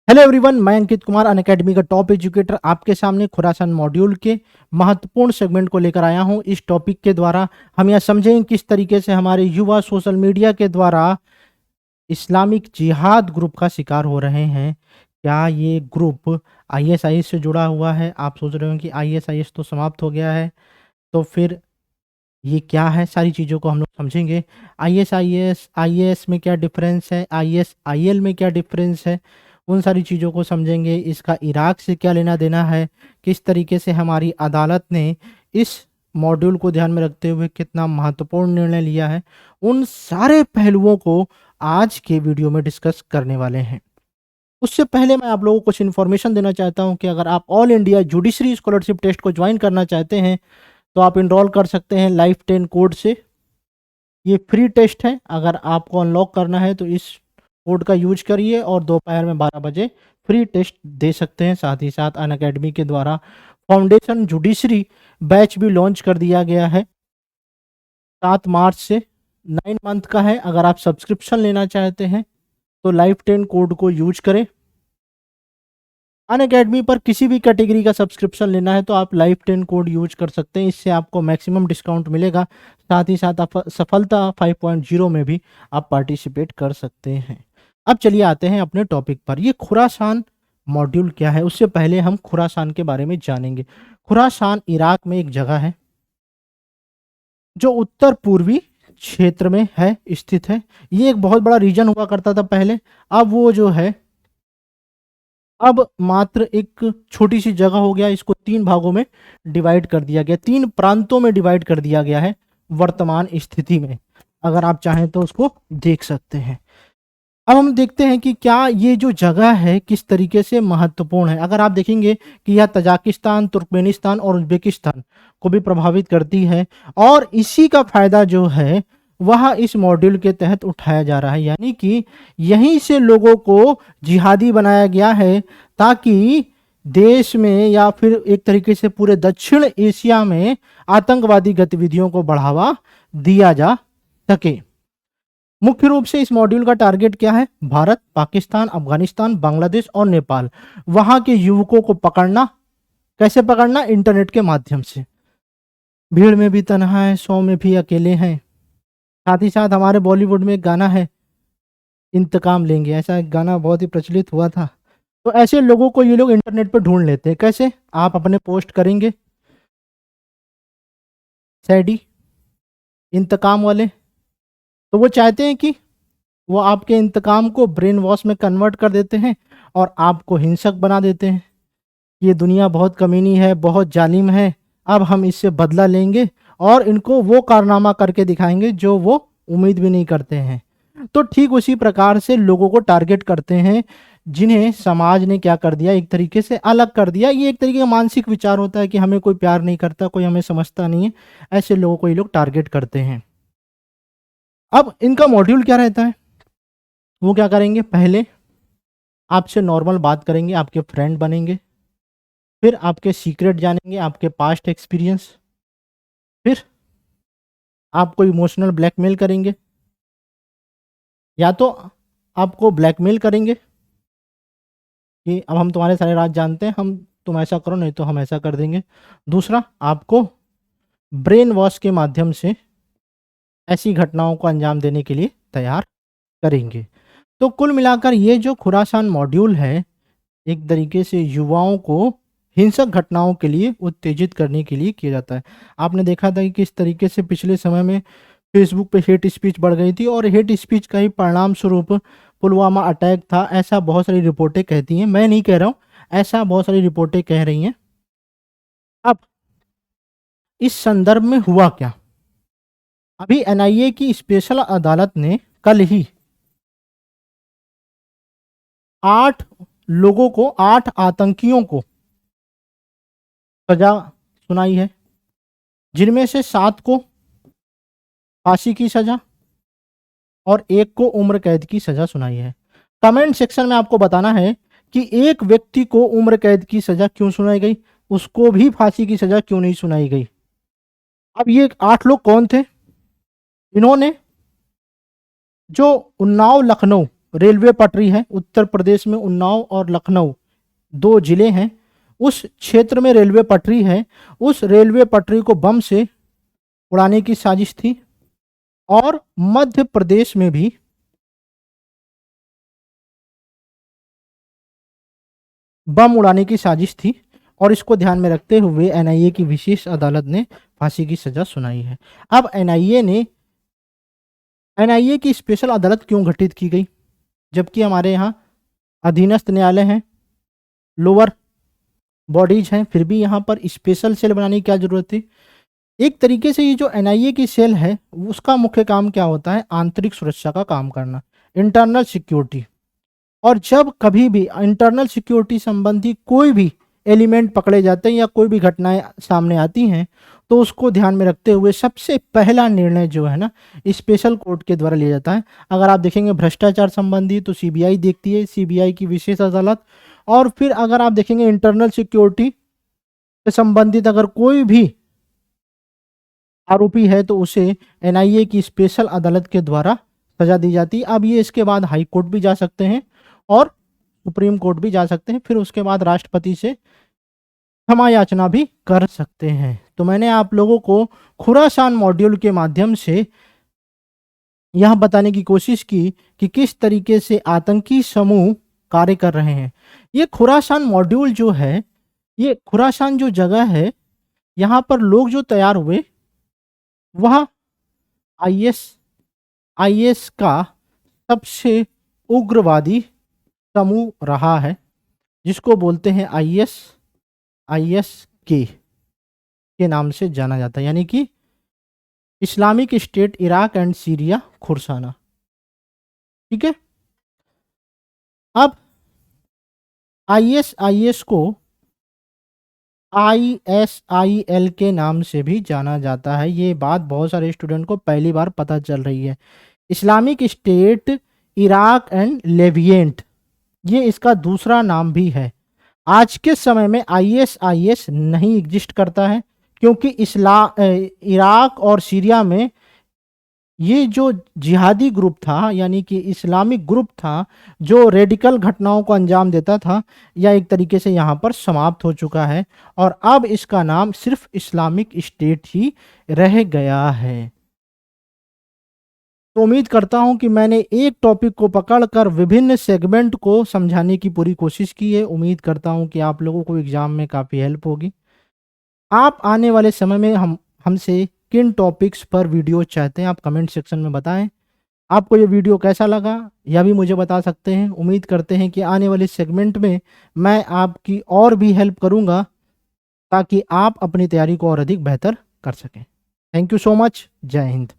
Hello everyone, मैं Ankit Kumar Unacademy का top educator आपके सामने खुरासान मॉड्यूल के महत्वपूर्ण सेगमेंट को लेकर आया हूं। इस टॉपिक के द्वारा हम यह समझेंगे किस तरीके से हमारे युवा सोशल मीडिया के द्वारा इस्लामिक जिहाद ग्रुप का शिकार हो रहे हैं। क्या ये ग्रुप आईएसआईएस से जुड़ा हुआ है? आप सोच रहे हो कि आईएसआईएस तो समाप्त हो गया है, तो फिर ये क्या है? सारी चीज़ों को हम लोग समझेंगे। आईएसआईएस आईएएस में क्या डिफरेंस है, आईएसआईएल में क्या डिफरेंस है, उन सारी चीज़ों को समझेंगे। इसका इराक से क्या लेना देना है, किस तरीके से हमारी अदालत ने इस मॉड्यूल को ध्यान में रखते हुए कितना महत्वपूर्ण निर्णय लिया है, उन सारे पहलुओं को आज के वीडियो में डिस्कस करने वाले हैं। उससे पहले मैं आप लोगों को कुछ इन्फॉर्मेशन देना चाहता हूं कि अगर आप all India judiciary scholarship test को ज्वाइन करना चाहते हैं तो आप इनरोल कर सकते हैं लाइफ 10 कोड से। ये फ्री टेस्ट है। अगर आपको अनलॉक करना है तो इस कोड का यूज करिए और दोपहर में 12 बजे फ्री टेस्ट दे सकते हैं। साथ ही साथ अनअकैडमी के द्वारा फाउंडेशन जुडिशरी बैच भी लॉन्च कर दिया गया है 7 मार्च से। 9 मंथ का है। अगर आप सब्सक्रिप्शन लेना चाहते हैं तो लाइफ 10 कोड को यूज करें। अनअकैडमी पर किसी भी कैटेगरी का सब्सक्रिप्शन लेना है तो आप लाइफ 10 कोड यूज कर सकते हैं। इससे आपको मैक्सिमम डिस्काउंट मिलेगा। साथ ही साथ आप सफलता 5.0 में भी आप पार्टिसिपेट कर सकते हैं। अब चलिए आते हैं अपने टॉपिक पर। ये खुरासान मॉड्यूल क्या है, उससे पहले हम खुरासान के बारे में जानेंगे। खुरासान इराक में एक जगह है जो उत्तर पूर्वी क्षेत्र में है, स्थित है। ये एक बहुत बड़ा रीजन हुआ करता था पहले। अब वो जो है अब मात्र एक छोटी सी जगह हो गया। इसको 3 भागों में डिवाइड कर दिया गया, 3 प्रांतों में डिवाइड कर दिया गया है वर्तमान स्थिति में। अगर आप चाहें तो उसको देख सकते हैं। अब हम देखते हैं कि क्या ये जो जगह है किस तरीके से महत्वपूर्ण है। अगर आप देखेंगे कि यह तजाकिस्तान, तुर्कमेनिस्तान और उज्बेकिस्तान को भी प्रभावित करती है और इसी का फायदा जो है वह इस मॉड्यूल के तहत उठाया जा रहा है। यानी कि यहीं से लोगों को जिहादी बनाया गया है ताकि देश में या फिर एक तरीके से पूरे दक्षिण एशिया में आतंकवादी गतिविधियों को बढ़ावा दिया जा सके। मुख्य रूप से इस मॉड्यूल का टारगेट क्या है? भारत, पाकिस्तान, अफगानिस्तान, बांग्लादेश और नेपाल, वहां के युवकों को पकड़ना। कैसे पकड़ना? इंटरनेट के माध्यम से। भीड़ में भी तन्हा है, 100 में भी अकेले हैं। साथ ही साथ हमारे बॉलीवुड में एक गाना है, इंतकाम लेंगे, ऐसा एक गाना बहुत ही प्रचलित हुआ था। तो ऐसे लोगों को ये लोग इंटरनेट पर ढूंढ लेते हैं। कैसे? आप अपने पोस्ट करेंगे सैडी इंतकाम वाले, तो वो चाहते हैं कि वो आपके इंतकाम को ब्रेन वॉश में कन्वर्ट कर देते हैं और आपको हिंसक बना देते हैं। ये दुनिया बहुत कमीनी है, बहुत जालिम है, अब हम इससे बदला लेंगे और इनको वो कारनामा करके दिखाएंगे जो वो उम्मीद भी नहीं करते हैं। तो ठीक उसी प्रकार से लोगों को टारगेट करते हैं जिन्हें समाज ने क्या कर दिया, एक तरीके से अलग कर दिया। ये एक तरीके का मानसिक विचार होता है कि हमें कोई प्यार नहीं करता, कोई हमें समझता नहीं है। ऐसे लोगों को ये लोग टारगेट करते हैं। अब इनका मॉड्यूल क्या रहता है? वो क्या करेंगे? पहले आपसे नॉर्मल बात करेंगे, आपके फ्रेंड बनेंगे, फिर आपके सीक्रेट जानेंगे, आपके पास्ट एक्सपीरियंस, फिर आपको इमोशनल ब्लैकमेल करेंगे। या तो आपको ब्लैकमेल करेंगे कि अब हम तुम्हारे सारे राज जानते हैं, हम तुम ऐसा करो नहीं तो हम ऐसा कर देंगे। दूसरा, आपको ब्रेन वॉश के माध्यम से ऐसी घटनाओं को अंजाम देने के लिए तैयार करेंगे। तो कुल मिलाकर ये जो खुरासान मॉड्यूल है एक तरीके से युवाओं को हिंसक घटनाओं के लिए उत्तेजित करने के लिए किया जाता है। आपने देखा था कि किस तरीके से पिछले समय में फेसबुक पे हेट स्पीच बढ़ गई थी और हेट स्पीच का ही परिणाम स्वरूप पुलवामा अटैक था। ऐसा बहुत सारी रिपोर्टें कहती हैं, मैं नहीं कह रहा हूँ, ऐसा बहुत सारी रिपोर्टें कह रही हैं। अब इस संदर्भ में हुआ क्या? अभी एनआईए की स्पेशल अदालत ने कल ही 8 लोगों को, 8 आतंकियों को सजा सुनाई है, जिनमें से 7 को फांसी की सजा और 1 को उम्र कैद की सजा सुनाई है। कमेंट सेक्शन में आपको बताना है कि एक व्यक्ति को उम्र कैद की सजा क्यों सुनाई गई, उसको भी फांसी की सजा क्यों नहीं सुनाई गई। अब ये 8 लोग कौन थे? इन्होंने जो उन्नाव लखनऊ रेलवे पटरी है, उत्तर प्रदेश में उन्नाव और लखनऊ 2 जिले हैं, उस क्षेत्र में रेलवे पटरी है, उस रेलवे पटरी को बम से उड़ाने की साजिश थी। और मध्य प्रदेश में भी बम उड़ाने की साजिश थी, और इसको ध्यान में रखते हुए एनआईए की विशेष अदालत ने फांसी की सजा सुनाई है। अब एनआईए की स्पेशल अदालत क्यों गठित की गई, जबकि हमारे यहाँ अधीनस्थ न्यायालय हैं, लोअर बॉडीज हैं, फिर भी यहाँ पर स्पेशल सेल बनाने की क्या जरूरत थी। एक तरीके से ये जो एनआईए की सेल है उसका मुख्य काम क्या होता है, आंतरिक सुरक्षा का काम करना, इंटरनल सिक्योरिटी। और जब कभी भी इंटरनल सिक्योरिटी संबंधी कोई भी एलिमेंट पकड़े जाते हैं या कोई भी घटनाएं सामने आती हैं, तो उसको ध्यान में रखते हुए सबसे पहला निर्णय जो है ना स्पेशल कोर्ट के द्वारा लिया जाता है। अगर आप देखेंगे भ्रष्टाचार संबंधी तो सीबीआई देखती है, सीबीआई की विशेष अदालत। और फिर अगर आप देखेंगे इंटरनल सिक्योरिटी से संबंधित अगर कोई भी आरोपी है तो उसे एनआईए की स्पेशल अदालत के द्वारा सजा दी जाती है। अब ये इसके बाद हाई कोर्ट भी जा सकते हैं और सुप्रीम कोर्ट भी जा सकते हैं, फिर उसके बाद राष्ट्रपति से क्षमा याचना भी कर सकते हैं। तो मैंने आप लोगों को खुरासान मॉड्यूल के माध्यम से यह बताने की कोशिश की कि किस तरीके से आतंकी समूह कार्य कर रहे हैं। ये खुरासान मॉड्यूल जो है, ये खुरासान जो जगह है, यहाँ पर लोग जो तैयार हुए वह आईएस का सबसे उग्रवादी समूह रहा है, जिसको बोलते हैं आईएस के नाम से जाना जाता है, यानी कि Islamic State Iraq and Syria खुरसाना। ठीक है। अब आईएस को ISIL के नाम से भी जाना जाता है। ये बात बहुत सारे स्टूडेंट को पहली बार पता चल रही है। इस्लामिक स्टेट इराक एंड लेविएंट, ये इसका दूसरा नाम भी है। आज के समय में ISIS नहीं एग्जिस्ट करता है, क्योंकि इराक और सीरिया में ये जो जिहादी ग्रुप था, यानी कि इस्लामिक ग्रुप था जो रेडिकल घटनाओं को अंजाम देता था, या एक तरीके से यहाँ पर समाप्त हो चुका है, और अब इसका नाम सिर्फ इस्लामिक स्टेट ही रह गया है। तो उम्मीद करता हूं कि मैंने एक टॉपिक को पकड़कर विभिन्न सेगमेंट को समझाने की पूरी कोशिश की है। उम्मीद करता हूं कि आप लोगों को एग्जाम में काफ़ी हेल्प होगी। आप आने वाले समय में हमसे किन टॉपिक्स पर वीडियो चाहते हैं, आप कमेंट सेक्शन में बताएं। आपको ये वीडियो कैसा लगा यह भी मुझे बता सकते हैं। उम्मीद करते हैं कि आने वाले सेगमेंट में मैं आपकी और भी हेल्प करूँगा, ताकि आप अपनी तैयारी को और अधिक बेहतर कर सकें। Thank you so much. जय हिंद।